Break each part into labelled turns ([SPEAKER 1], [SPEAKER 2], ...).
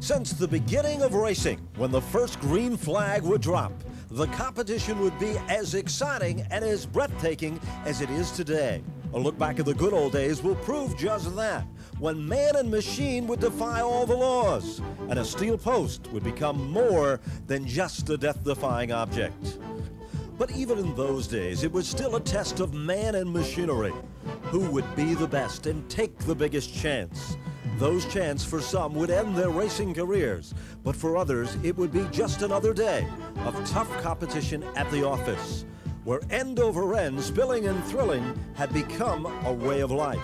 [SPEAKER 1] Since the beginning of racing, when the first green flag would drop, the competition would be as exciting and as breathtaking as it is today. A look back at the good old days will prove just that, when man and machine would defy all the laws, and a steel post would become more than just a death-defying object. But even in those days, it was still a test of man and machinery. Who would be the best and take the biggest chance? Those chances for some would end their racing careers, but for others it would be just another day of tough competition at the office, where end over end, spilling and thrilling had become a way of life.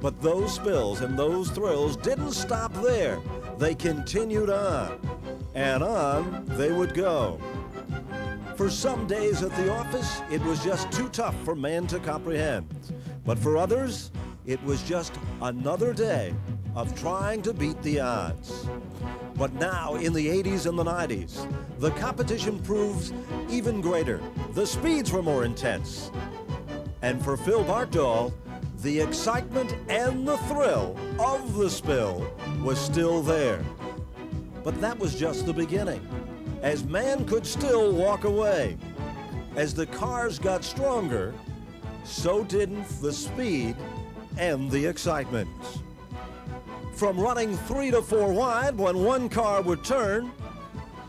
[SPEAKER 1] But those spills and those thrills didn't stop there. They continued on, and on they would go. For some days at the office, it was just too tough for man to comprehend. But for others, it was just another day of trying to beat the odds. But now, in the 80s and the 90s, the competition proves even greater. The speeds were more intense. And for Phil Bartdahl, the excitement and the thrill of the spill was still there. But that was just the beginning, as man could still walk away. As the cars got stronger, so didn't the speed and the excitement. From running 3 to 4 wide when one car would turn,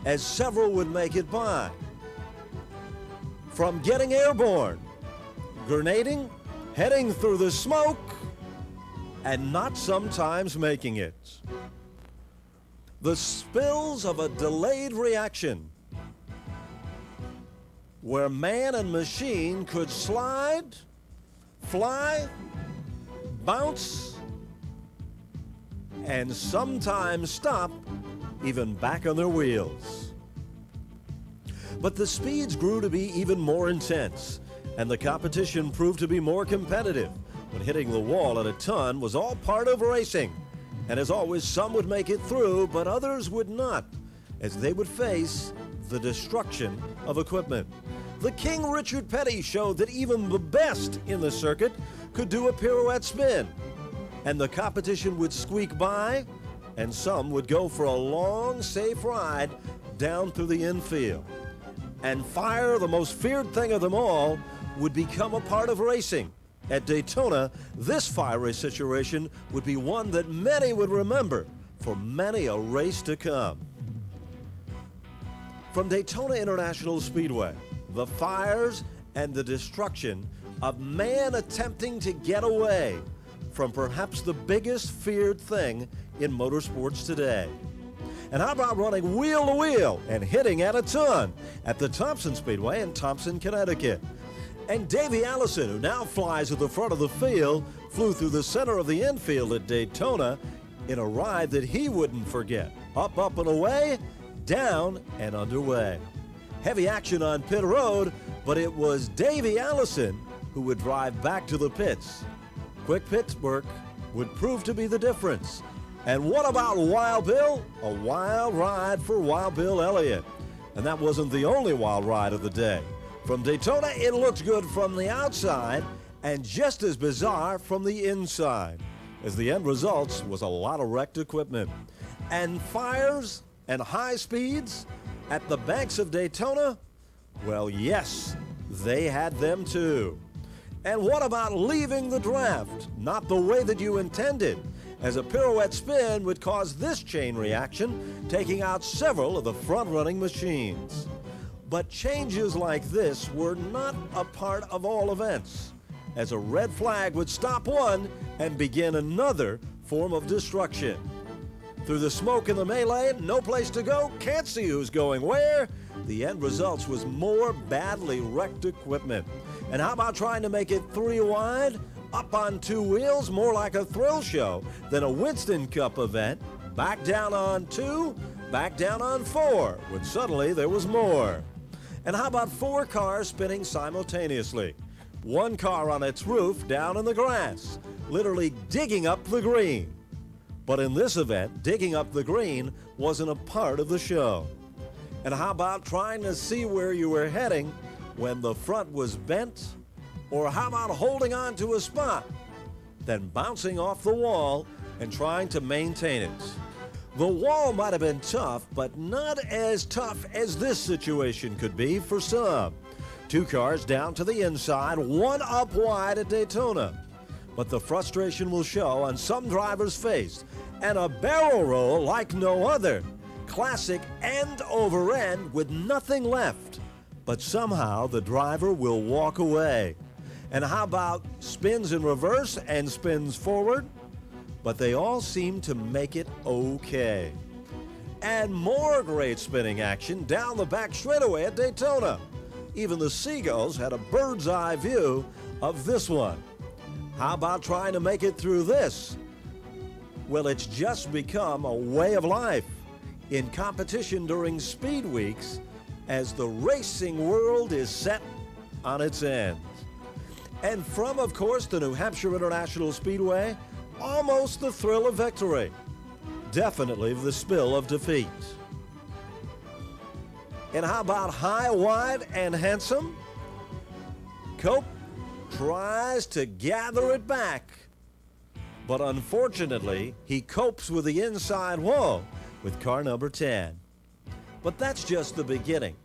[SPEAKER 1] as several would make it by. From getting airborne, grenading, heading through the smoke, and not sometimes making it. The spills of a delayed reaction, where man and machine could slide, fly, bounce, and sometimes stop, even back on their wheels. But the speeds grew to be even more intense, and the competition proved to be more competitive, when hitting the wall at a ton was all part of racing. And as always, some would make it through, but others would not, as they would face the destruction of equipment. The King Richard Petty showed that even the best in the circuit could do a pirouette spin, and the competition would squeak by, and some would go for a long, safe ride down through the infield. And fire, the most feared thing of them all, would become a part of racing. At Daytona, this fiery situation would be one that many would remember for many a race to come. From Daytona International Speedway, the fires and the destruction of man attempting to get away from perhaps the biggest feared thing in motorsports today. And how about running wheel to wheel and hitting at a ton at the Thompson Speedway in Thompson, Connecticut? And Davey Allison, who now flies at the front of the field, flew through the center of the infield at Daytona in a ride that he wouldn't forget. Up, up, and away, down, and underway. Heavy action on pit road, but it was Davey Allison who would drive back to the pits. Quick pit work would prove to be the difference. And what about Wild Bill? A wild ride for Wild Bill Elliott. And that wasn't the only wild ride of the day. From Daytona, it looked good from the outside and just as bizarre from the inside, as the end results was a lot of wrecked equipment. And fires and high speeds at the banks of Daytona? Well, yes, they had them too. And what about leaving the draft? Not the way that you intended, as a pirouette spin would cause this chain reaction, taking out several of the front-running machines. But changes like this were not a part of all events, as a red flag would stop one and begin another form of destruction. Through the smoke in the melee, no place to go, can't see who's going where. The end results was more badly wrecked equipment. And how about trying to make it 3 wide, up on 2 wheels, more like a thrill show than a Winston Cup event, back down on 2, back down on 4, when suddenly there was more. And how about 4 cars spinning simultaneously? 1 car on its roof down in the grass, literally digging up the green. But in this event, digging up the green wasn't a part of the show. And how about trying to see where you were heading when the front was bent? Or how about holding on to a spot, then bouncing off the wall and trying to maintain it? The wall might have been tough, but not as tough as this situation could be for some. Two cars down to the inside, one up wide at Daytona. But the frustration will show on some drivers' face, and a barrel roll like no other. Classic end over end with nothing left. But somehow the driver will walk away. And how about spins in reverse and spins forward? But they all seem to make it okay. And more great spinning action down the back straightaway at Daytona. Even the Seagulls had a bird's eye view of this one. How about trying to make it through this? Well, it's just become a way of life in competition during speed weeks as the racing world is set on its end. And from, of course, the New Hampshire International Speedway, almost the thrill of victory. Definitely the spill of defeat. And how about high, wide, and handsome? Cope tries to gather it back. But unfortunately, he copes with the inside wall with car number 10. But that's just the beginning.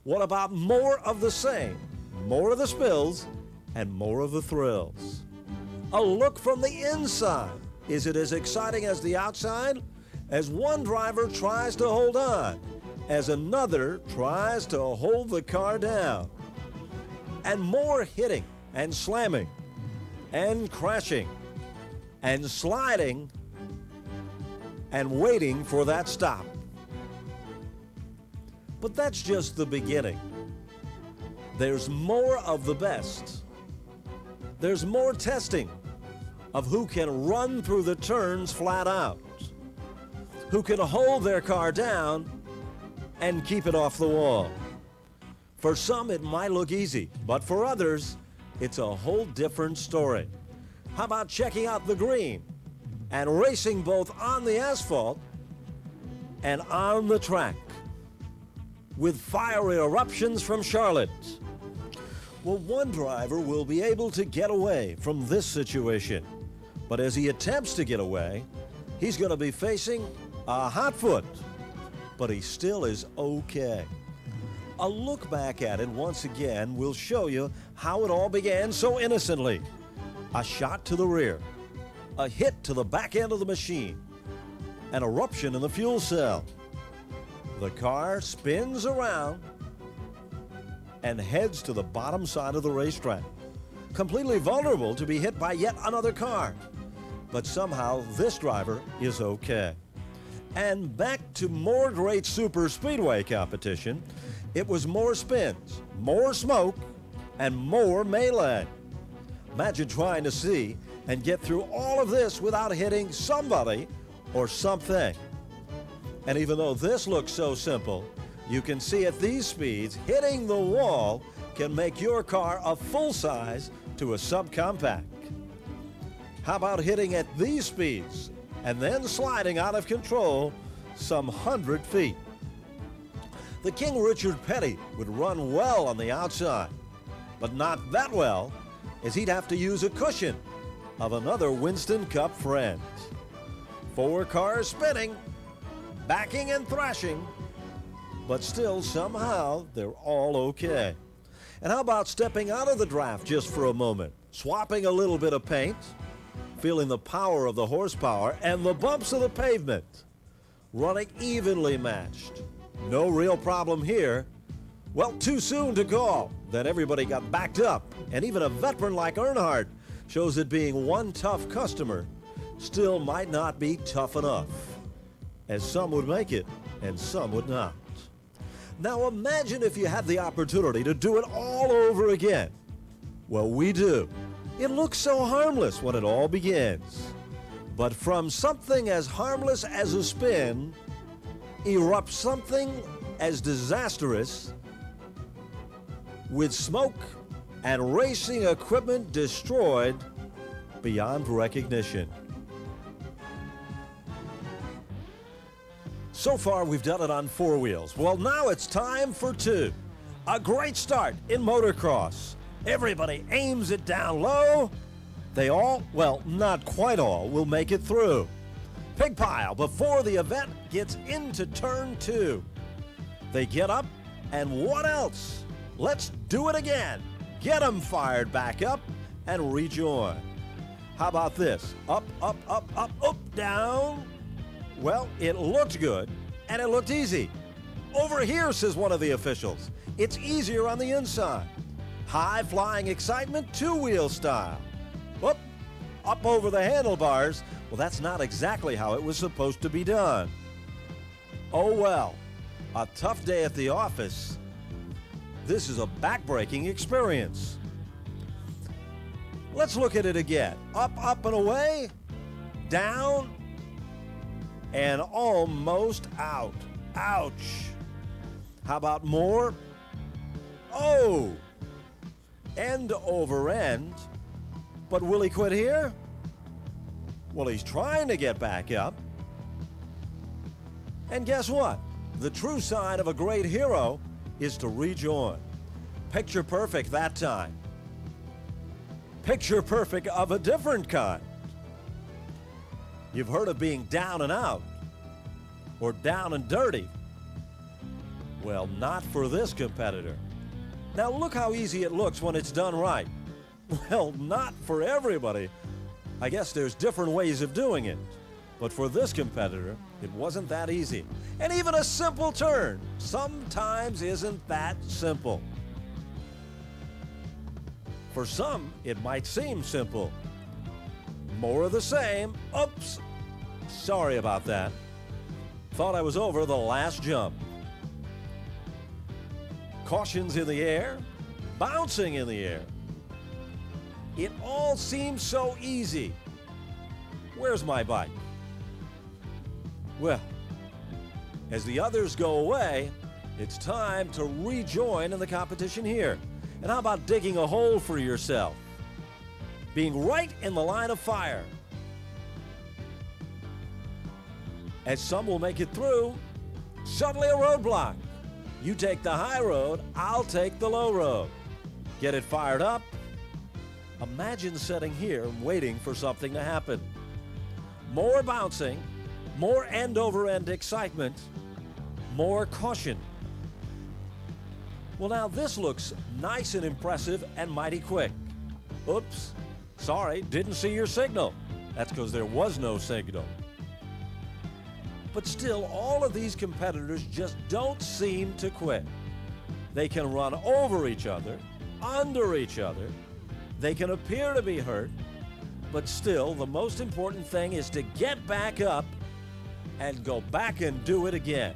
[SPEAKER 1] What about more of the same? More of the spills and more of the thrills. A look from the inside. Is it as exciting as the outside? As one driver tries to hold on, as another tries to hold the car down. And more hitting and slamming and crashing and sliding and waiting for that stop. But that's just the beginning. There's more of the best. There's more testing of who can run through the turns flat out, who can hold their car down and keep it off the wall. For some, it might look easy, but for others, it's a whole different story. How about checking out the green and racing both on the asphalt and on the track with fiery eruptions from Charlotte? Well, one driver will be able to get away from this situation. But as he attempts to get away, he's going to be facing a hot foot. But he still is okay. A look back at it once again will show you how it all began so innocently. A shot to the rear, a hit to the back end of the machine, an eruption in the fuel cell. The car spins around and heads to the bottom side of the racetrack, completely vulnerable to be hit by yet another car. But somehow this driver is okay. And back to more great super speedway competition. It was more spins, more smoke, and more melee. Imagine trying to see and get through all of this without hitting somebody or something. And even though this looks so simple, you can see at these speeds, hitting the wall can make your car a full size to a subcompact. How about hitting at these speeds and then sliding out of control some 100 feet? The King Richard Petty would run well on the outside, but not that well, as he'd have to use a cushion of another Winston Cup friend. 4 cars spinning, backing and thrashing, but still somehow they're all okay. And how about stepping out of the draft just for a moment, swapping a little bit of paint, feeling the power of the horsepower and the bumps of the pavement, running evenly matched. No real problem here. Well, too soon to call. Then everybody got backed up, and even a veteran like Earnhardt shows that being one tough customer still might not be tough enough, as some would make it and some would not. Now imagine if you had the opportunity to do it all over again. Well, we do. It looks so harmless when it all begins. But from something as harmless as a spin erupts something as disastrous, with smoke and racing equipment destroyed beyond recognition. So far, we've done it on 4 wheels. Well, now it's time for 2. A great start in motocross. Everybody aims it down low. They all, well, not quite all, will make it through. pig pile before the event gets into turn 2. They get up, and what else? Let's do it again. Get them fired back up and rejoin. How about this? Up, up, up, up, up, down. Well, it looked good, and it looked easy. Over here, says one of the officials. It's easier on the inside. High flying excitement, two-wheel style. Whoop, up over the handlebars. Well, that's not exactly how it was supposed to be done. Oh well, a tough day at the office. This is a back-breaking experience. Let's look at it again. Up, up, and away, down, and almost out. Ouch. How about more? Oh, end over end. But will he quit here? Well, he's trying to get back up. And guess what? The true sign of a great hero is to rejoin. Picture perfect that time. Picture perfect of a different kind. You've heard of being down and out or down and dirty. Well, not for this competitor. Now look how easy it looks when it's done right. Well, not for everybody. I guess there's different ways of doing it. But for this competitor, it wasn't that easy. And even a simple turn sometimes isn't that simple. For some, it might seem simple. More of the same. Oops. Sorry about that. Thought I was over the last jump. Cautions in the air, bouncing in the air. It all seems so easy. Where's my bike? Well, as the others go away, it's time to rejoin in the competition here. And how about digging a hole for yourself? Being right in the line of fire. As some will make it through, suddenly a roadblock. You take the high road, I'll take the low road. Get it fired up. Imagine sitting here and waiting for something to happen. More bouncing, more end-over-end excitement, more caution. Well, now this looks nice and impressive and mighty quick. Oops, sorry, didn't see your signal. That's because there was no signal. But still, all of these competitors just don't seem to quit. They can run over each other, under each other. They can appear to be hurt, but still, the most important thing is to get back up and go back and do it again.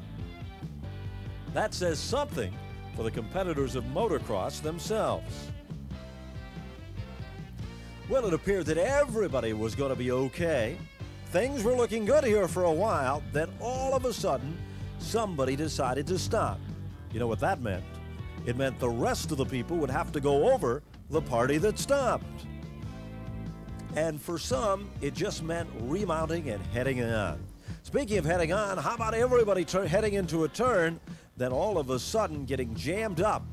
[SPEAKER 1] That says something for the competitors of motocross themselves. Well, it appeared that everybody was going to be okay. Things were looking good here for a while, then all of a sudden, somebody decided to stop. You know what that meant? It meant the rest of the people would have to go over the party that stopped. And for some, it just meant remounting and heading on. Speaking of heading on, how about everybody heading into a turn, then all of a sudden getting jammed up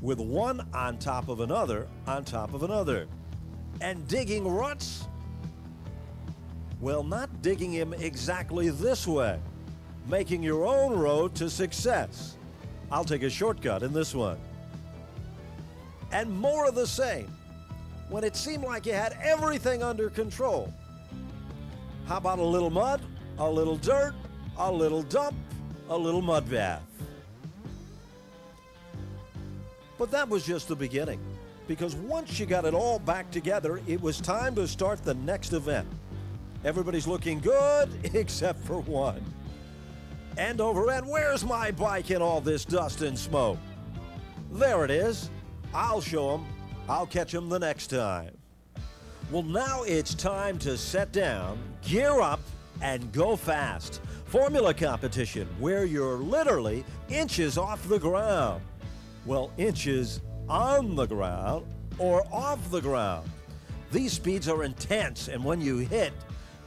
[SPEAKER 1] with one on top of another, and digging ruts? Well, not digging him exactly this way, making your own road to success. I'll take a shortcut in this one. And more of the same, when it seemed like you had everything under control. How about a little mud, a little dirt, a little dump, a little mud bath? But that was just the beginning, because once you got it all back together, it was time to start the next event. Everybody's looking good, except for one. End over end, where's my bike in all this dust and smoke? There it is. I'll show him. I'll catch him the next time. Well, now it's time to set down, gear up, and go fast. Formula competition, where you're literally inches off the ground. Well, inches on the ground or off the ground. These speeds are intense, and when you hit,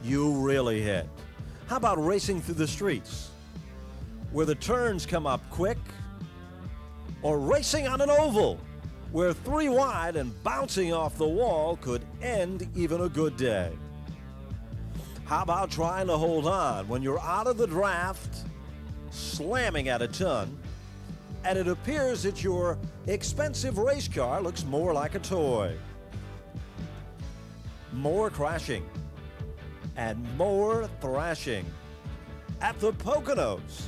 [SPEAKER 1] you really hit. How about racing through the streets, where the turns come up quick, or racing on an oval, where 3 wide and bouncing off the wall could end even a good day. How about trying to hold on when you're out of the draft, slamming at a ton, and it appears that your expensive race car looks more like a toy? More crashing and more thrashing at the Poconos.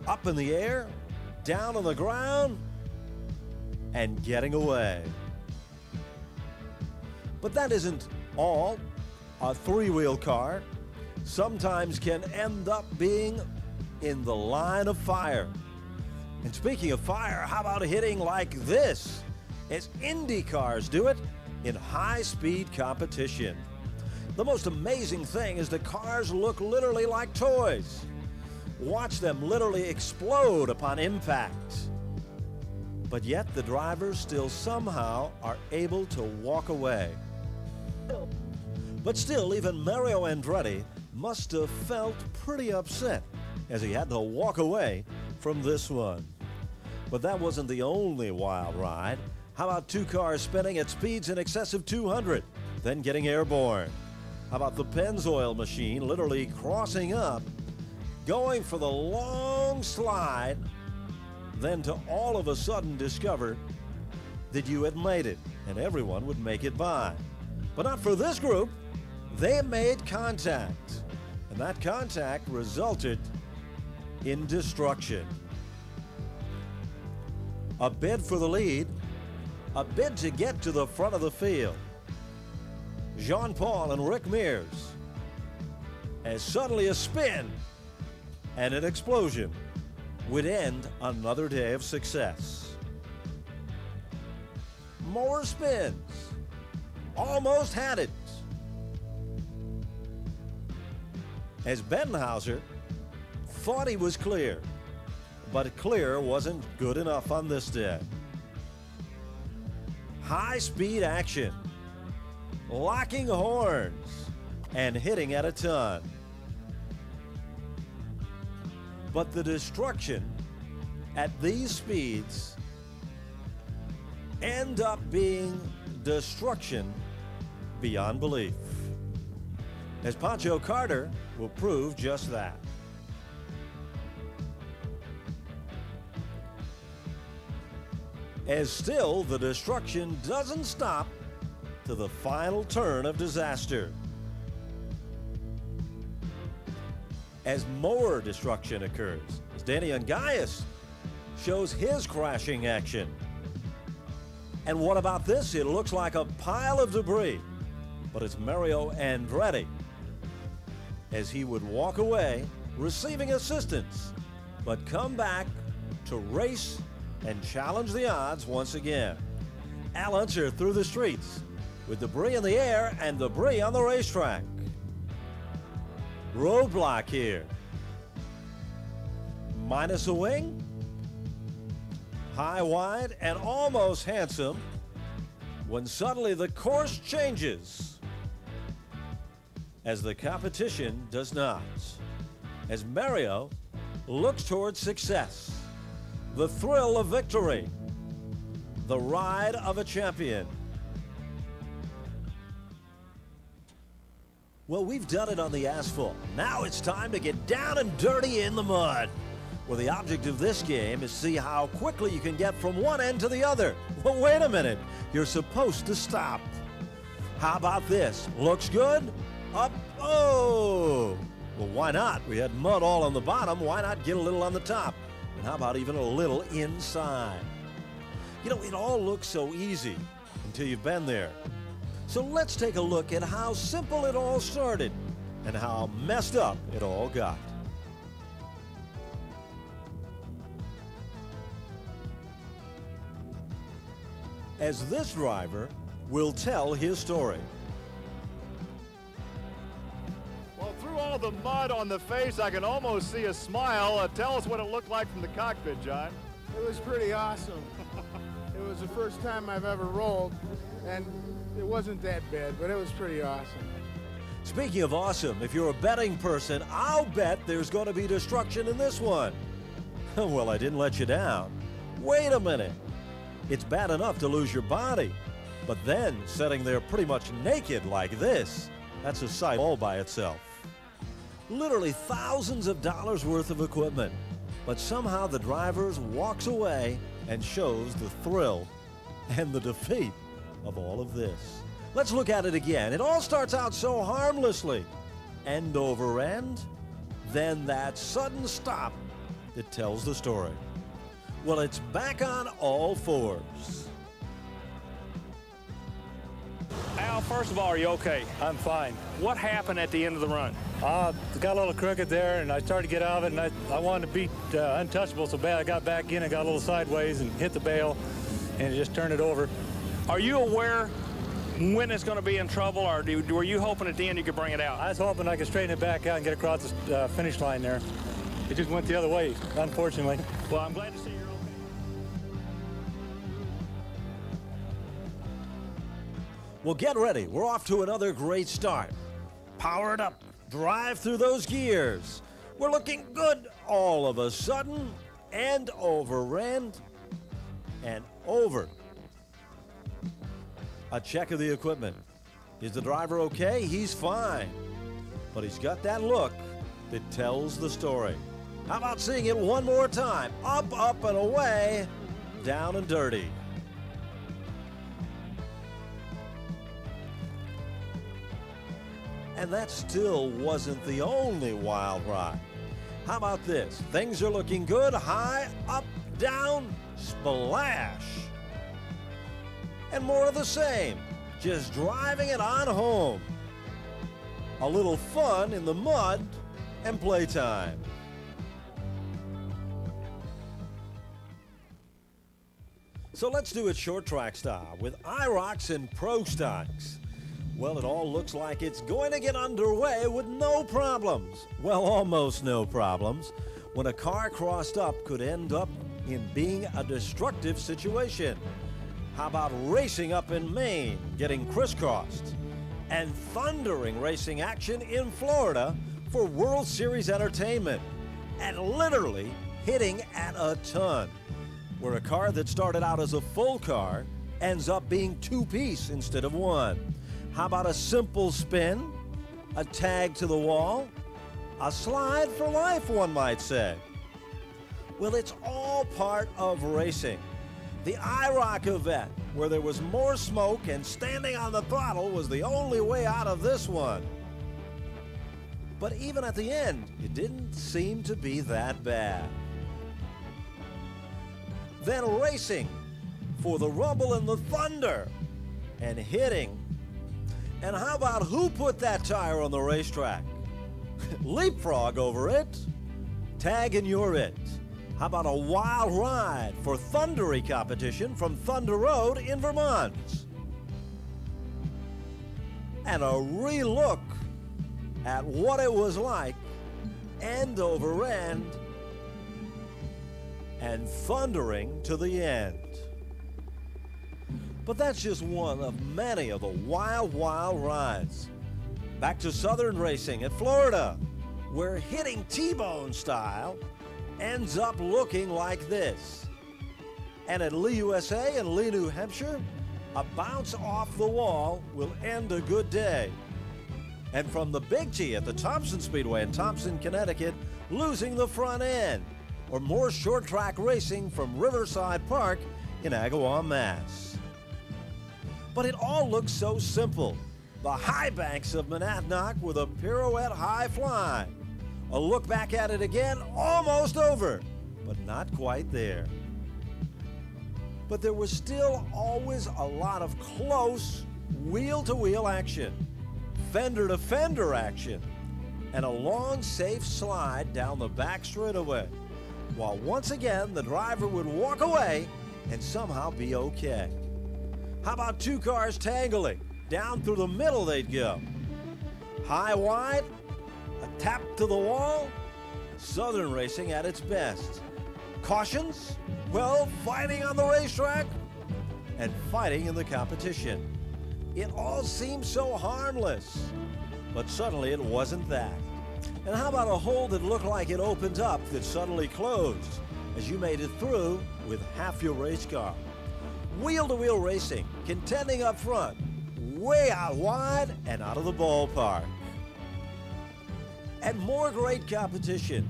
[SPEAKER 1] Up in the air, down on the ground, and getting away. But that isn't all. A three-wheel car sometimes can end up being in the line of fire. And speaking of fire, how about hitting like this as Indy cars do it in high-speed competition? The most amazing thing is the cars look literally like toys. Watch them literally explode upon impact. But yet the drivers still somehow are able to walk away. But still, even Mario Andretti must have felt pretty upset as he had to walk away from this one. But that wasn't the only wild ride. How about two cars spinning at speeds in excess of 200, then getting airborne? How about the Pennzoil machine literally crossing up, going for the long slide, then to all of a sudden discover that you had made it and everyone would make it by. But not for this group. They made contact, and that contact resulted in destruction. A bid for the lead, a bid to get to the front of the field. Jean Paul and Rick Mears, as suddenly a spin and an explosion would end another day of success. More spins, almost had it, as Bettenhauser thought he was clear, but clear wasn't good enough on this day. High-speed action, locking horns, and hitting at a ton. But the destruction at these speeds end up being destruction beyond belief, as Pancho Carter will prove just that. As still the destruction doesn't stop to the final turn of disaster, as more destruction occurs, as Danny Ungaius shows his crashing action. And what about this? It looks like a pile of debris, but it's Mario Andretti, as he would walk away receiving assistance, but come back to race and challenge the odds once again. Al Unser through the streets with debris in the air and debris on the racetrack. Roadblock here. Minus a wing. High, wide, and almost handsome when suddenly the course changes, as the competition does not, as Mario looks towards success, the thrill of victory, the ride of a champion. Well, we've done it on the asphalt. Now it's time to get down and dirty in the mud, where the object of this game is to see how quickly you can get from one end to the other. Well, wait a minute. You're supposed to stop. How about this? Looks good? Up, oh! Well, why not? We had mud all on the bottom. Why not get a little on the top? And how about even a little inside? You know, it all looks so easy until you've been there. So let's take a look at how simple it all started and how messed up it all got. As this driver will tell his story.
[SPEAKER 2] Well, through all the mud on the face, I can almost see a smile. Tell us what it looked like from the cockpit, John.
[SPEAKER 3] It was pretty awesome. It was the first time I've ever rolled, and it wasn't that bad, but it was pretty awesome.
[SPEAKER 1] Speaking of awesome, if you're a betting person, I'll bet there's going to be destruction in this one. Well, I didn't let you down. Wait a minute. It's bad enough to lose your body, but then sitting there pretty much naked like this That's a sight all by itself. Literally thousands of dollars worth of equipment, but somehow the driver walks away and shows the thrill and the defeat of all of this. Let's look at it again. It all starts out so harmlessly, end over end, then that sudden stop that tells the story. Well, it's back on all fours.
[SPEAKER 4] Al, first of all, are you okay?
[SPEAKER 5] I'm fine.
[SPEAKER 4] What happened at the end of the run?
[SPEAKER 5] Got a little crooked there, and I started to get out of it, and I wanted to beat untouchable so bad. I got back in and got a little sideways and hit the bail, and it just turned it over.
[SPEAKER 4] Are you aware when it's going to be in trouble, or were you hoping at the end you could bring it out?
[SPEAKER 5] I was hoping I could straighten it back out and get across the finish line there. It just went the other way, unfortunately.
[SPEAKER 4] Well, I'm glad to see you're okay.
[SPEAKER 1] Well, get ready. We're off to another great start. Power it up. Drive through those gears. We're looking good all of a sudden. End over end and over. A check of the equipment. Is the driver okay? He's fine. But he's got that look that tells the story. How about seeing it one more time? Up, up, and away, down and dirty. And that still wasn't the only wild ride. How about this? Things are looking good. High, up, down, splash. And more of the same. Just driving it on home. A little fun in the mud and playtime. So let's do it short track style with IROCs and Pro Stocks. Well, it all looks like it's going to get underway with no problems. Well, almost no problems. When a car crossed up could end up in being a destructive situation. How about racing up in Maine, getting crisscrossed? And thundering racing action in Florida for World Series entertainment. And literally hitting at a ton. Where a car that started out as a full car ends up being two-piece instead of one. How about a simple spin, a tag to the wall, a slide for life, one might say? Well, it's all part of racing. The IROC event, where there was more smoke and standing on the throttle was the only way out of this one. But even at the end, it didn't seem to be that bad. Then racing for the rumble and the thunder and hitting. And how about who put that tire on the racetrack? Leapfrog over it. Tag and you're it. How about a wild ride for thundery competition from Thunder Road in Vermont? And a re-look at what it was like end over end and thundering to the end. But that's just one of many of the wild, wild rides. Back to Southern racing at Florida, where hitting T-bone style ends up looking like this. And at Lee, USA and Lee, New Hampshire, a bounce off the wall will end a good day. And from the Big T at the Thompson Speedway in Thompson, Connecticut, losing the front end. Or more short track racing from Riverside Park in Agawam, Mass. But it all looks so simple. The high banks of Monadnock with a pirouette high fly. A look back at it again, almost over, but not quite there. But there was still always a lot of close wheel-to-wheel action, fender-to-fender action, and a long, safe slide down the back straightaway, while once again the driver would walk away and somehow be okay. How about two cars tangling? Down through the middle they'd go. High wide, a tap to the wall, Southern racing at its best. Cautions? Well, fighting on the racetrack and fighting in the competition. It all seemed so harmless, but suddenly it wasn't that. And how about a hole that looked like it opened up that suddenly closed as you made it through with half your race car? Wheel-to-wheel racing, contending up front, way out wide and out of the ballpark. And more great competition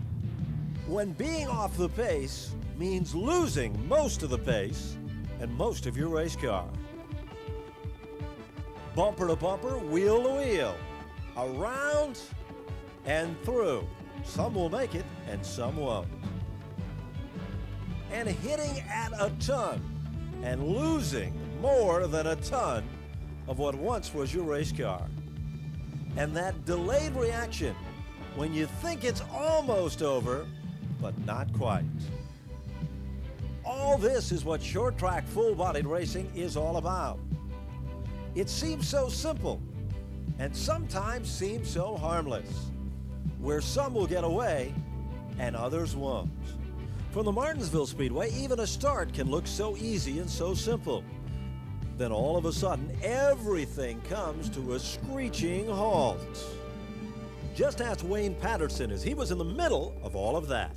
[SPEAKER 1] when being off the pace means losing most of the pace and most of your race car. Bumper to bumper, wheel to wheel, around and through. Some will make it and some won't. And hitting at a ton and losing more than a ton of what once was your race car. And that delayed reaction when you think it's almost over, but not quite. All this is what short track full-bodied racing is all about. It seems so simple and sometimes seems so harmless, where some will get away and others won't. From the Martinsville Speedway, even a start can look so easy and so simple. Then all of a sudden, everything comes to a screeching halt. Just ask Wayne Patterson, as he was in the middle of all of that.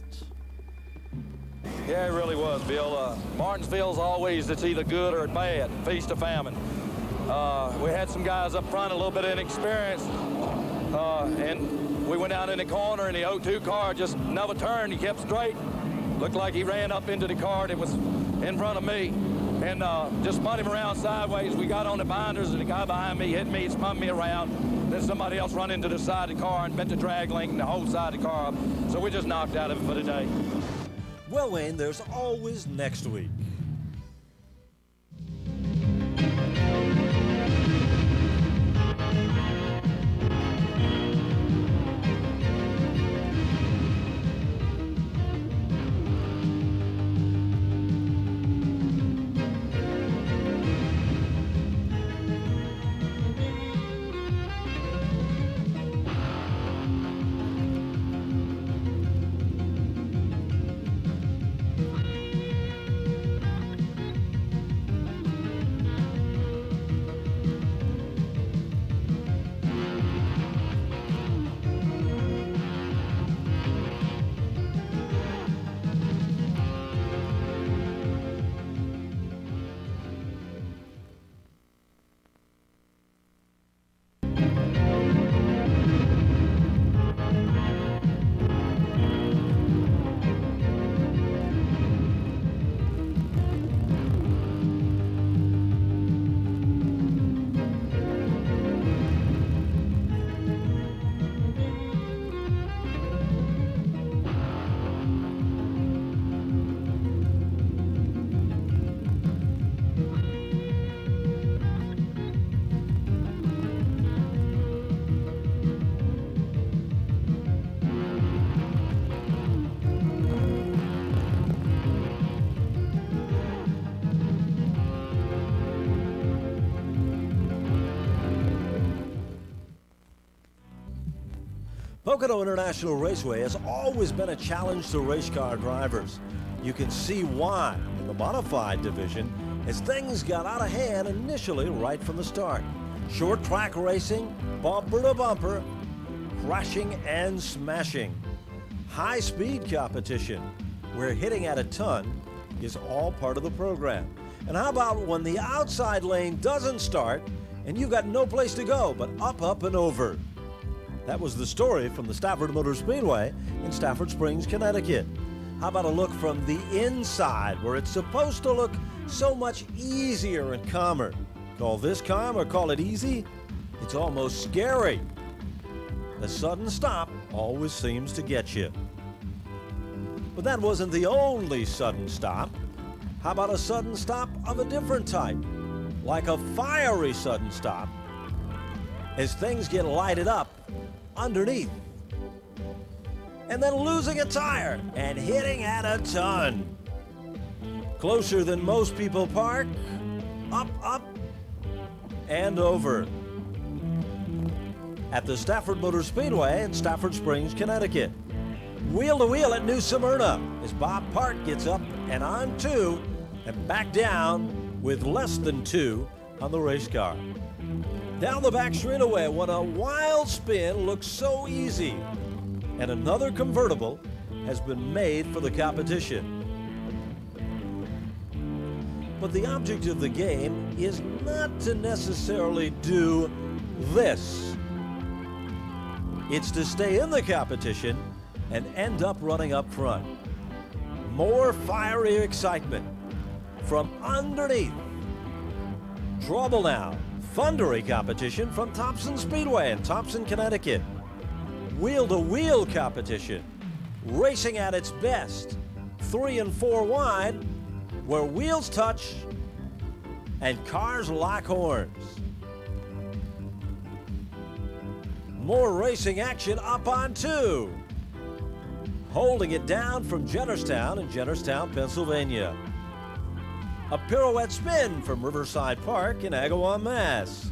[SPEAKER 6] Yeah, it really was, Bill. Martinsville's always, it's either good or bad, feast or famine. We had some guys up front, a little bit inexperienced, and we went out in the corner, and the 02 car just never turned. He kept straight. Looked like he ran up into the car that was in front of me, and just spun him around sideways. We got on the binders, and the guy behind me hit me, spun me around. Then somebody else run into the side of the car and bent the drag link and the whole side of the car up. So we just knocked out of it for the day.
[SPEAKER 1] Well, Wayne, there's always next week. Pocono International Raceway has always been a challenge to race car drivers. You can see why in the modified division, as things got out of hand initially right from the start. Short track racing, bumper to bumper, crashing and smashing. High speed competition, where hitting at a ton is all part of the program. And how about when the outside lane doesn't start and you've got no place to go but up, up, and over? That was the story from the Stafford Motor Speedway in Stafford Springs, Connecticut. How about a look from the inside, where it's supposed to look so much easier and calmer? Call this calm or call it easy? It's almost scary. A sudden stop always seems to get you. But that wasn't the only sudden stop. How about a sudden stop of a different type? Like a fiery sudden stop, as things get lighted up underneath. And then losing a tire and hitting at a ton. Closer than most people park, up, up, and over. At the Stafford Motor Speedway in Stafford Springs, Connecticut. Wheel to wheel at New Smyrna as Bob Park gets up and on two and back down with less than two on the race car. Down the back straightaway when a wild spin looks so easy, and another convertible has been made for the competition. But the object of the game is not to necessarily do this. It's to stay in the competition and end up running up front. More fiery excitement from underneath. Trouble now. Thundery competition from Thompson Speedway in Thompson, Connecticut. Wheel-to-wheel competition. Racing at its best. 3 and 4 wide, where wheels touch and cars lock horns. More racing action up on 2. Holding it down from Jennerstown in Jennerstown, Pennsylvania. A pirouette spin from Riverside Park in Agawam, Mass.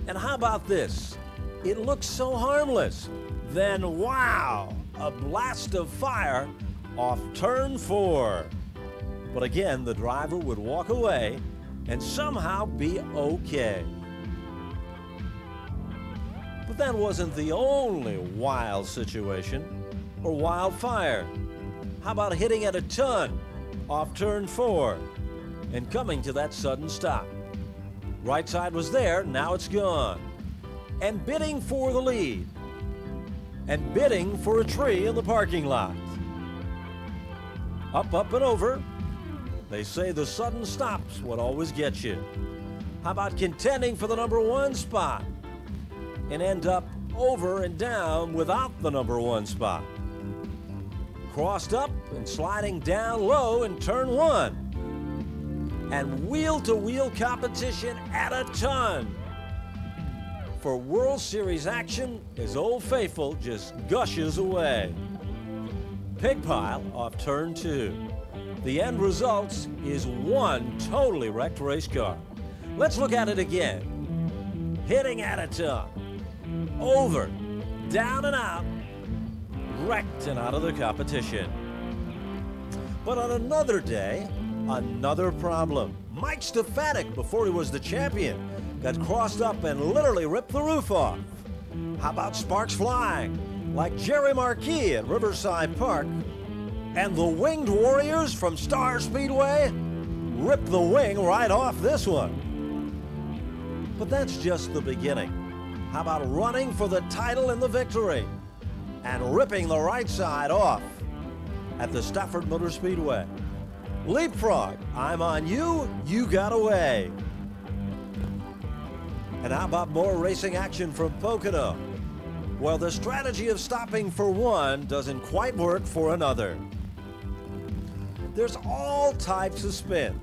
[SPEAKER 1] And how about this? It looks so harmless. Then wow, a blast of fire off turn 4. But again, the driver would walk away and somehow be okay. But that wasn't the only wild situation or wildfire. How about hitting at a ton off turn 4 and coming to that sudden stop? Right side was there, now it's gone. And bidding for the lead. And bidding for a tree in the parking lot. Up, up, and over. They say the sudden stop's what always gets you. How about contending for the number 1 spot and end up over and down without the number 1 spot? Crossed up and sliding down low in turn 1. And wheel-to-wheel competition at a ton. For World Series action as Old Faithful just gushes away. Pig pile off turn 2. The end result is one totally wrecked race car. Let's look at it again. Hitting at a ton. Over, down and out, wrecked and out of the competition. But on another day, another problem. Mike Stefanik, before he was the champion, got crossed up and literally ripped the roof off. How about sparks flying, like Jerry Marquis at Riverside Park? And the Winged Warriors from Star Speedway ripped the wing right off this one. But that's just the beginning. How about running for the title and the victory and ripping the right side off at the Stafford Motor Speedway? Leapfrog, I'm on you, you got away. And how about more racing action from Pocono? Well, the strategy of stopping for one doesn't quite work for another. There's all types of spins,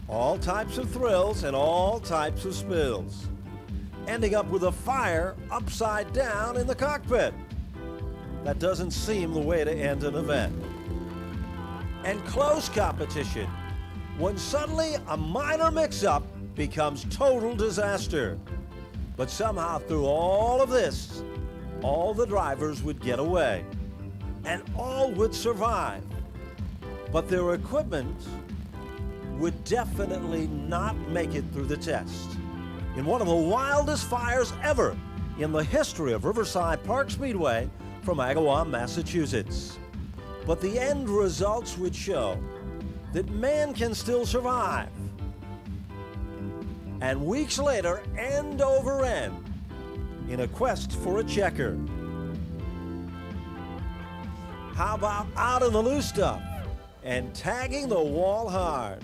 [SPEAKER 1] all types of thrills, and all types of spills, ending up with a fire upside down in the cockpit. That doesn't seem the way to end an event. And close competition, when suddenly a minor mix-up becomes total disaster. But somehow through all of this, all the drivers would get away, and all would survive. But their equipment would definitely not make it through the test. In one of the wildest fires ever in the history of Riverside Park Speedway from Agawam, Massachusetts. But the end results would show that man can still survive. And weeks later, end over end, in a quest for a checker. How about out in the loose stuff and tagging the wall hard?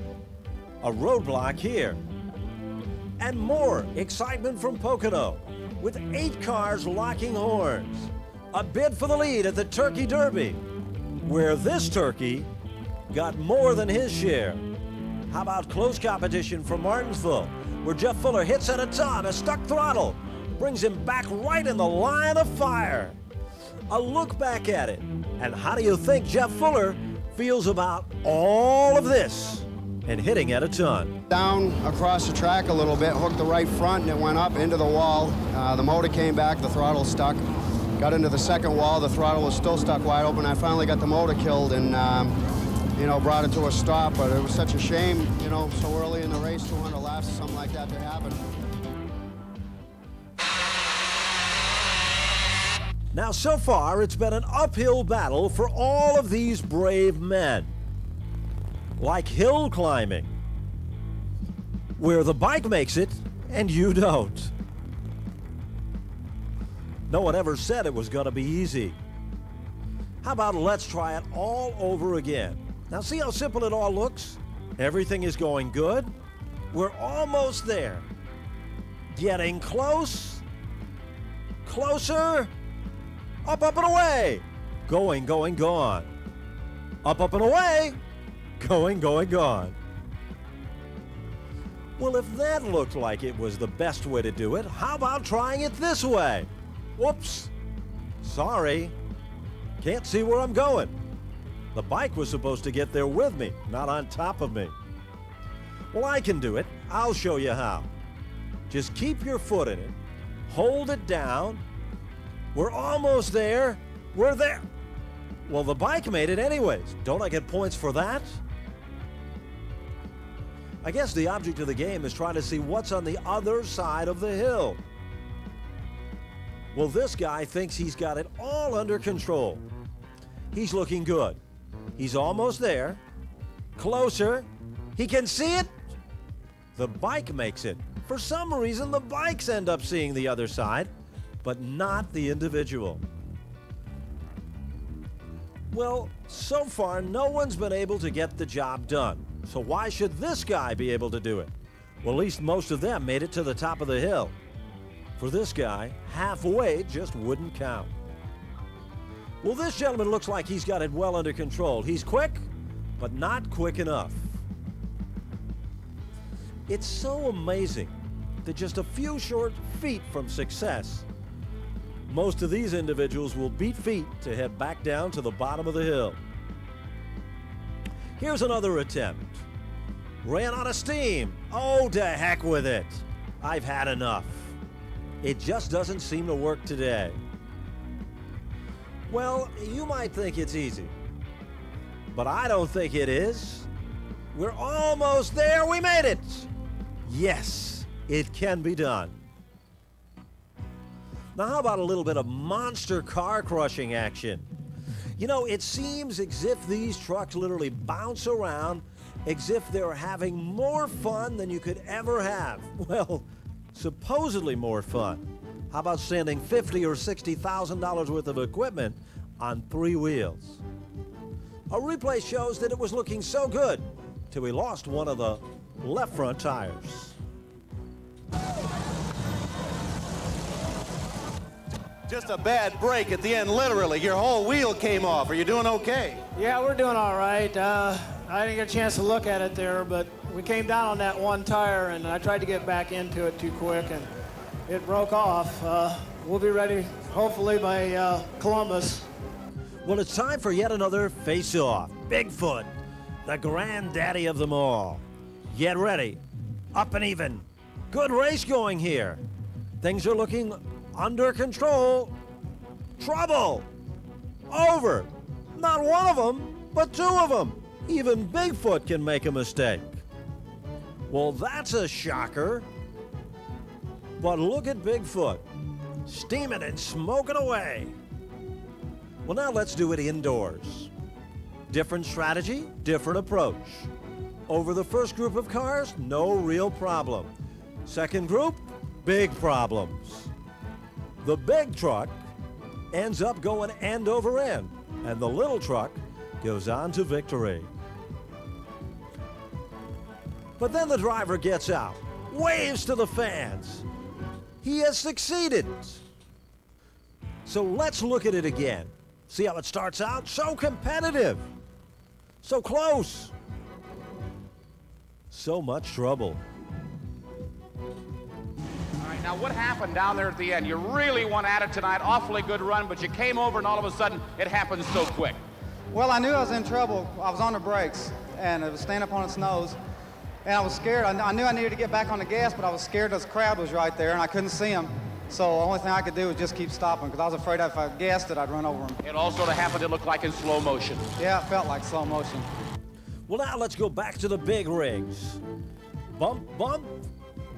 [SPEAKER 1] A roadblock here. And more excitement from Pocono with 8 cars locking horns. A bid for the lead at the Turkey Derby, where this turkey got more than his share. How about close competition from Martinsville, where Jeff Fuller hits at a ton, a stuck throttle, brings him back right in the line of fire. A look back at it, and how do you think Jeff Fuller feels about all of this and hitting at a ton?
[SPEAKER 7] Down across the track a little bit, hooked the right front, and it went up into the wall. The motor came back, the throttle stuck. Got into the second wall, the throttle was still stuck wide open. I finally got the motor killed and, brought it to a stop. But it was such a shame, so early in the race, 200 laps, something like that to happen.
[SPEAKER 1] Now, so far, it's been an uphill battle for all of these brave men. Like hill climbing, where the bike makes it and you don't. No one ever said it was going to be easy. How about let's try it all over again? Now see how simple it all looks? Everything is going good. We're almost there. Getting close. Closer. Up, up, and away. Going, going, gone. Up, up, and away. Going, going, gone. Well, if that looked like it was the best way to do it, how about trying it this way? Whoops. Sorry. Can't see where I'm going. The bike was supposed to get there with me, not on top of me. Well, I can do it. I'll show you how. Just keep your foot in it. Hold it down. We're almost there. We're there. Well, the bike made it anyways. Don't I get points for that? I guess the object of the game is trying to see what's on the other side of the hill. Well, this guy thinks he's got it all under control. He's looking good. He's almost there. Closer. He can see it. The bike makes it. For some reason, the bikes end up seeing the other side, but not the individual. Well, so far, no one's been able to get the job done. So why should this guy be able to do it? Well, at least most of them made it to the top of the hill. For this guy, halfway just wouldn't count. Well, this gentleman looks like he's got it well under control. He's quick, but not quick enough. It's so amazing that just a few short feet from success, most of these individuals will beat feet to head back down to the bottom of the hill. Here's another attempt. Ran out of steam. Oh, to heck with it. I've had enough. It just doesn't seem to work today. Well, you might think it's easy, but I don't think it is. We're almost there. We made it. Yes, it can be done. Now, how about a little bit of monster car crushing action? You know, it seems as if these trucks literally bounce around as if they're having more fun than you could ever have. Well, supposedly more fun. How about sending $50,000 or $60,000 worth of equipment on 3 wheels? A replay shows that it was looking so good till we lost one of the left front tires.
[SPEAKER 8] Just a bad break at the end, literally. Your whole wheel came off. Are you doing okay?
[SPEAKER 9] Yeah, we're doing all right. I didn't get a chance to look at it there, but we came down on that one tire, and I tried to get back into it too quick, and it broke off. We'll be ready, hopefully, by Columbus.
[SPEAKER 1] Well, it's time for yet another face-off. Bigfoot, the granddaddy of them all. Get ready. Up and even. Good race going here. Things are looking under control. Trouble. Over. Not one of them, but 2 of them. Even Bigfoot can make a mistake. Well, that's a shocker. But look at Bigfoot, steaming and smoking away. Well, now let's do it indoors. Different strategy, different approach. Over the first group of cars, no real problem. Second group, big problems. The big truck ends up going end over end, and the little truck goes on to victory. But then the driver gets out, waves to the fans. He has succeeded. So let's look at it again. See how it starts out? So competitive. So close. So much trouble.
[SPEAKER 10] All right, now what happened down there at the end? You really went at it tonight. Awfully good run, but you came over and all of a sudden it happened so quick.
[SPEAKER 11] Well, I knew I was in trouble. I was on the brakes, and it was staying up on its nose. And I was scared. I knew I needed to get back on the gas, but I was scared this crowd was right there, and I couldn't see them. So the only thing I could do was just keep stopping, because I was afraid if I gassed it, I'd run over them.
[SPEAKER 10] It all sort of happened, it looked like in slow motion.
[SPEAKER 11] Yeah, it felt like slow motion.
[SPEAKER 1] Well, now let's go back to the big rigs. Bump, bump,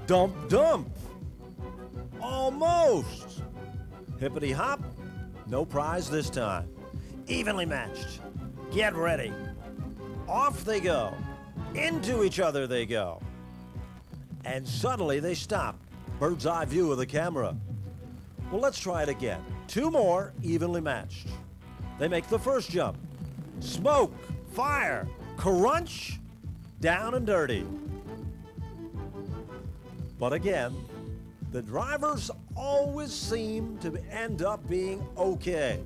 [SPEAKER 1] dump, dump. Almost. Hippity hop, no prize this time. Evenly matched. Get ready. Off they go. Into each other they go. and suddenly they stop. Bird's eye view of the camera. Well, let's try it again. 2 more evenly matched. They make the first jump. Smoke, fire, crunch, down and dirty. But again, the drivers always seem to end up being okay.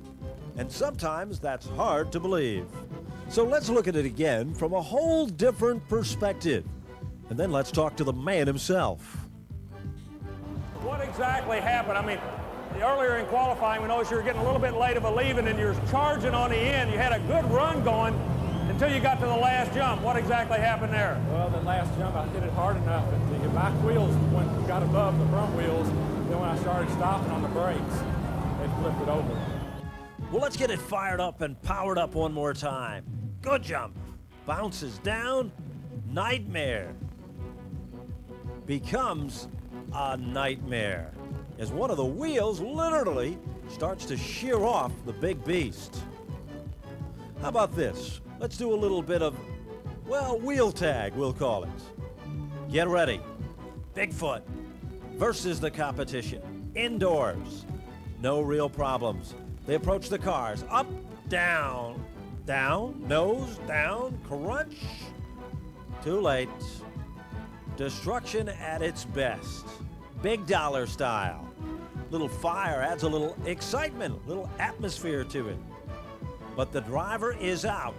[SPEAKER 1] And sometimes that's hard to believe. So let's look at it again from a whole different perspective. And then let's talk to the man himself.
[SPEAKER 4] What exactly happened? I mean, earlier in qualifying, we noticed you were getting a little bit late of a leaving and you're charging on the end. You had a good run going until you got to the last jump. What exactly happened there?
[SPEAKER 5] Well, the last jump, I hit it hard enough that the back wheels got above the front wheels. Then when I started stopping on the brakes, they flipped it over.
[SPEAKER 1] Well, let's get it fired up and powered up one more time. Good jump. Bounces down. Nightmare. Becomes a nightmare as one of the wheels literally starts to shear off the big beast. How about this? Let's do a little bit of, well, wheel tag, we'll call it. Get ready. Bigfoot versus the competition. Indoors. No real problems. They approach the cars. Up, down, down, nose, down, crunch. Too late. Destruction at its best. Big dollar style. Little fire adds a little excitement, a little atmosphere to it. But the driver is out.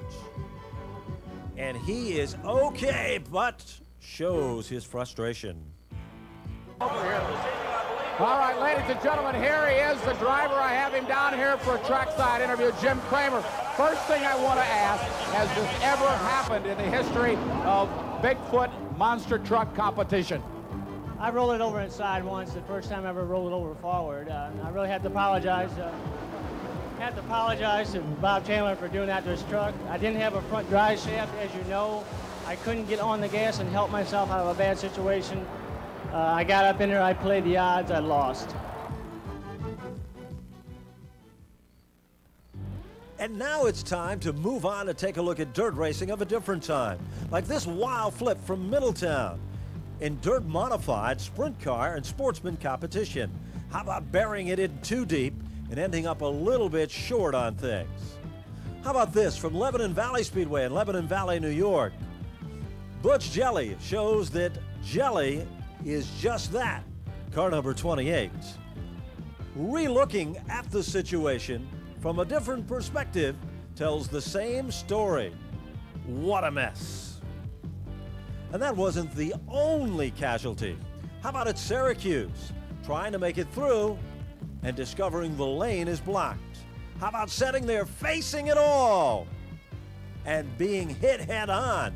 [SPEAKER 1] And he is okay, but shows his frustration.
[SPEAKER 10] All right, ladies and gentlemen, here he is, the driver. I have him down here for a trackside interview, Jim Kramer. First thing I want to ask, has this ever happened in the history of Bigfoot monster truck competition?
[SPEAKER 9] I rolled it over inside once, the first time I ever rolled it over forward. I really had to apologize. To Bob Chandler for doing that to his truck. I didn't have a front drive shaft, as you know. I couldn't get on the gas and help myself out of a bad situation. I got up in there, I played the odds, I lost.
[SPEAKER 1] And now it's time to move on and take a look at dirt racing of a different time, like this wild flip from Middletown in dirt modified sprint car and sportsman competition. How about burying it in too deep and ending up a little bit short on things? How about this from Lebanon Valley Speedway in Lebanon Valley, New York? Butch Jelly shows that jelly is just that, car number 28. Relooking at the situation from a different perspective tells the same story. What a mess. And that wasn't the only casualty. How about at Syracuse, trying to make it through and discovering the lane is blocked? How about sitting there facing it all and being hit head on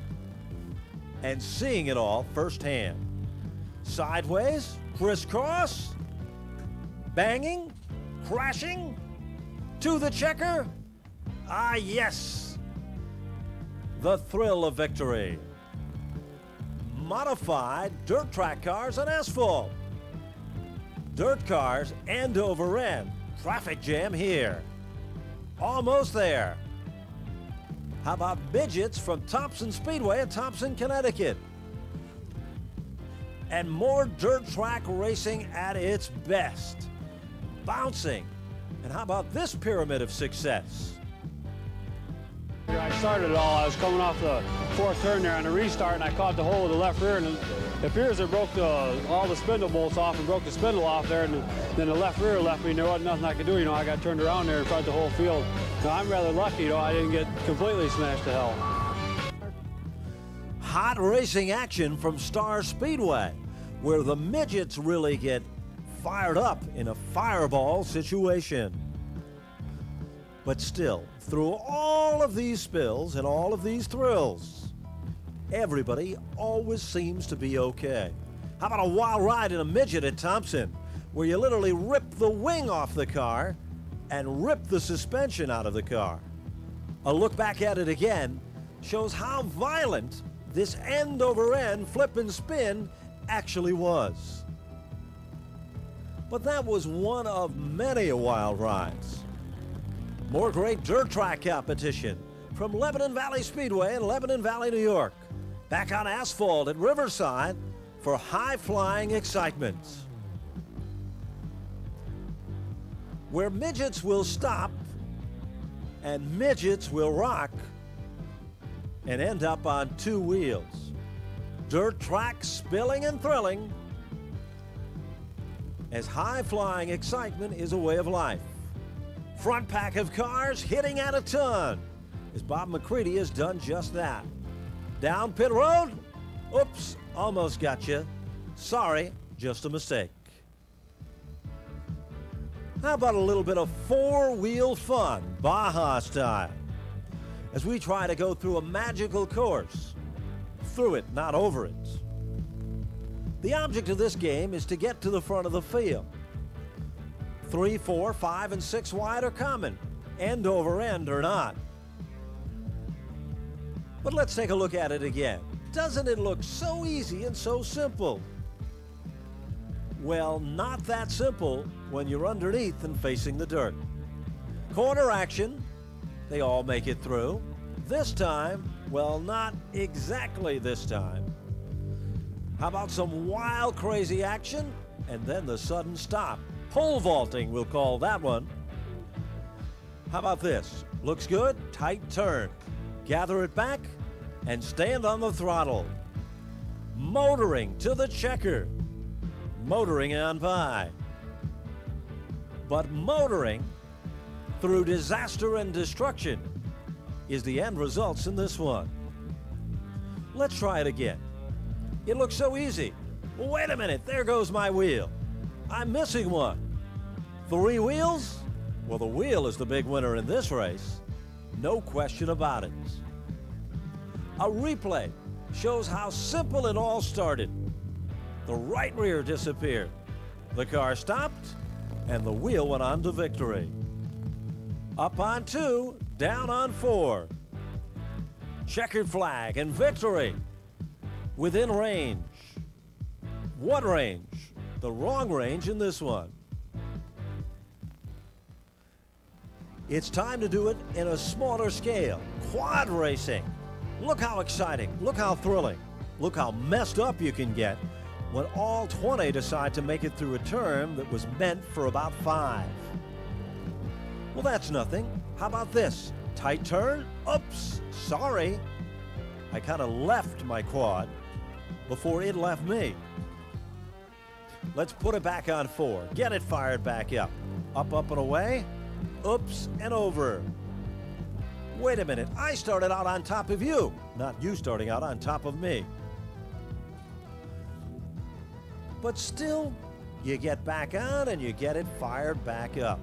[SPEAKER 1] and seeing it all firsthand? Sideways, crisscross, banging, crashing, to the checker? Ah, yes. The thrill of victory. Modified dirt track cars on asphalt. Dirt cars end over end. Traffic jam here. Almost there. How about midgets from Thompson Speedway in Thompson, Connecticut? And more dirt track racing at its best. Bouncing. And how about this pyramid of success?
[SPEAKER 5] I started it all. I was coming off the fourth turn there on the restart, and I caught the hole of the left rear, and it appears it broke all the spindle bolts off and broke the spindle off there, and then the left rear left me, and there wasn't nothing I could do. You know, I got turned around there in front of the whole field. Now, I'm rather lucky, you know, I didn't get completely smashed to hell.
[SPEAKER 1] Hot racing action from Star Speedway, where the midgets really get fired up in a fireball situation. But still, through all of these spills and all of these thrills, everybody always seems to be okay. How about a wild ride in a midget at Thompson, where you literally rip the wing off the car and rip the suspension out of the car? A look back at it again shows how violent this end-over-end flip and spin actually was. But that was one of many wild rides. More great dirt track competition from Lebanon Valley Speedway in Lebanon Valley, New York. Back on asphalt at Riverside for high-flying excitement, where midgets will stop and midgets will rock and end up on two wheels. Dirt track spilling and thrilling, as high-flying excitement is a way of life. Front pack of cars hitting at a ton, as Bob McCready has done just that. Down pit road, oops, almost got you. Sorry, just a mistake. How about a little bit of four-wheel fun, Baja style, as we try to go through a magical course. Through it, not over it. The object of this game is to get to the front of the field. 3, 4, 5, and 6 wide are common. End over end or not. But let's take a look at it again. Doesn't it look so easy and so simple? Well, not that simple when you're underneath and facing the dirt. Corner action, they all make it through. This time, well, not exactly this time. How about some wild, crazy action and then the sudden stop? Pole vaulting, we'll call that one. How about this? Looks good, tight turn. Gather it back and stand on the throttle. Motoring to the checker. Motoring on by. But motoring through disaster and destruction is the end results in this one. Let's try it again. It looks so easy. Well, wait a minute, there goes my wheel. I'm missing one. 3 wheels? Well, the wheel is the big winner in this race. No question about it. A replay shows how simple it all started. The right rear disappeared. The car stopped, and the wheel went on to victory. Up on 2, down on 4. Checkered flag and victory. Within range. What range? The wrong range in this one. It's time to do it in a smaller scale. Quad racing. Look how exciting. Look how thrilling. Look how messed up you can get when all 20 decide to make it through a turn that was meant for about 5. Well, that's nothing. How about this? Tight turn? Oops, sorry. I kind of left my quad before it left me. Let's put it back on 4. Get it fired back up. Up, up, and away. Oops, and over. Wait a minute, I started out on top of you, not you starting out on top of me. But still, you get back on and you get it fired back up.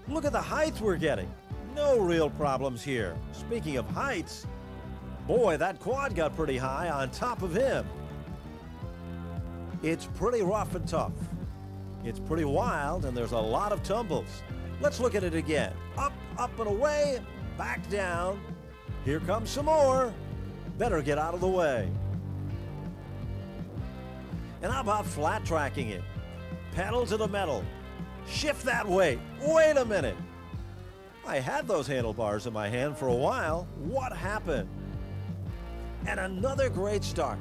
[SPEAKER 1] Look at the height we're getting. No real problems here. Speaking of heights, boy, that quad got pretty high on top of him. It's pretty rough and tough. It's pretty wild, and there's a lot of tumbles. Let's look at it again. Up, up, and away, back down. Here comes some more. Better get out of the way. And how about flat tracking it? Pedal to the metal. Shift that weight. Wait a minute. I had those handlebars in my hand for a while. What happened? And another great start.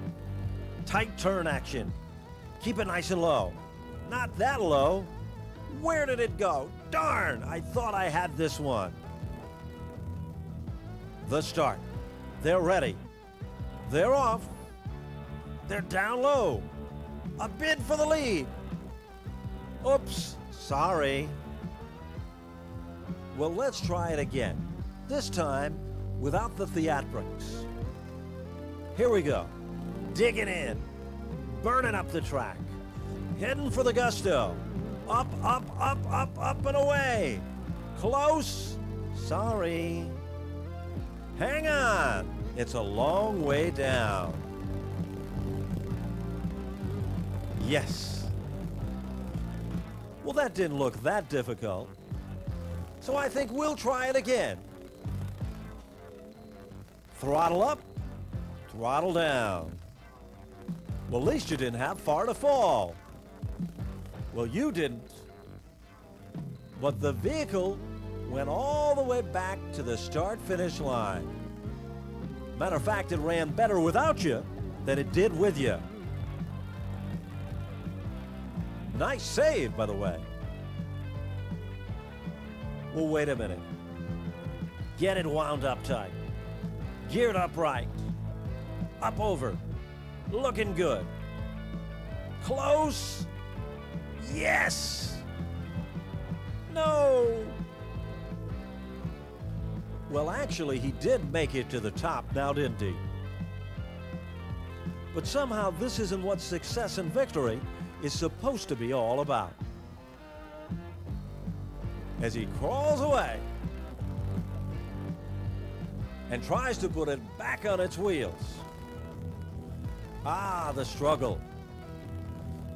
[SPEAKER 1] Tight turn action. Keep it nice and low. Not that low. Where did it go? Darn, I thought I had this one. The start. They're ready. They're off. They're down low. A bid for the lead. Oops, sorry. Well, let's try it again. This time, without the theatrics. Here we go. Digging in. Burning up the track. Heading for the gusto. Up, up, up, up, up, and away. Close. Sorry. Hang on. It's a long way down. Yes. Well, that didn't look that difficult. So I think we'll try it again. Throttle up, throttle down. Well, at least you didn't have far to fall. Well, you didn't. But the vehicle went all the way back to the start-finish line. Matter of fact, it ran better without you than it did with you. Nice save, by the way. Well, wait a minute. Get it wound up tight. Geared up right. Up over. Looking good. Close. Yes. No. Well, actually, he did make it to the top now, didn't he? But somehow this isn't what success and victory is supposed to be all about. As he crawls away and tries to put it back on its wheels. Ah, the struggle.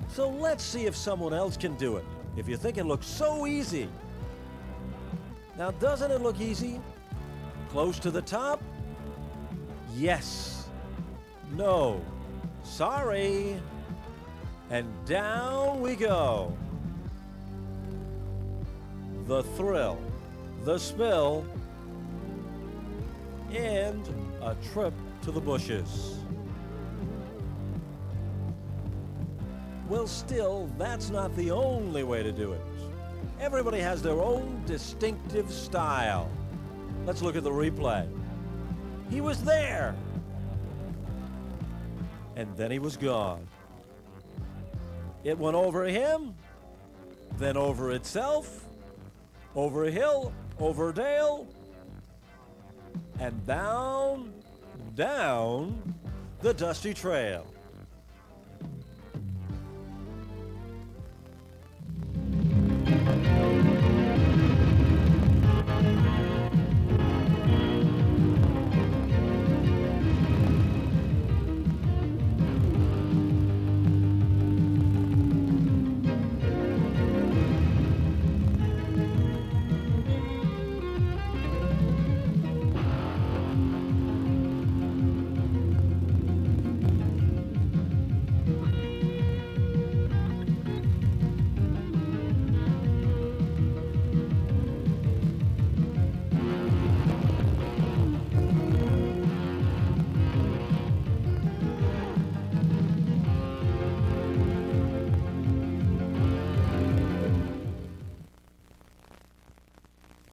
[SPEAKER 1] So let's see if someone else can do it. If you think it looks so easy. Now, doesn't it look easy? Close to the top? Yes. No. Sorry. And down we go. The thrill, the spill, and a trip to the bushes. Well, still, that's not the only way to do it. Everybody has their own distinctive style. Let's look at the replay. He was there. And then he was gone. It went over him, then over itself, over a hill, over a dale, and down the dusty trail.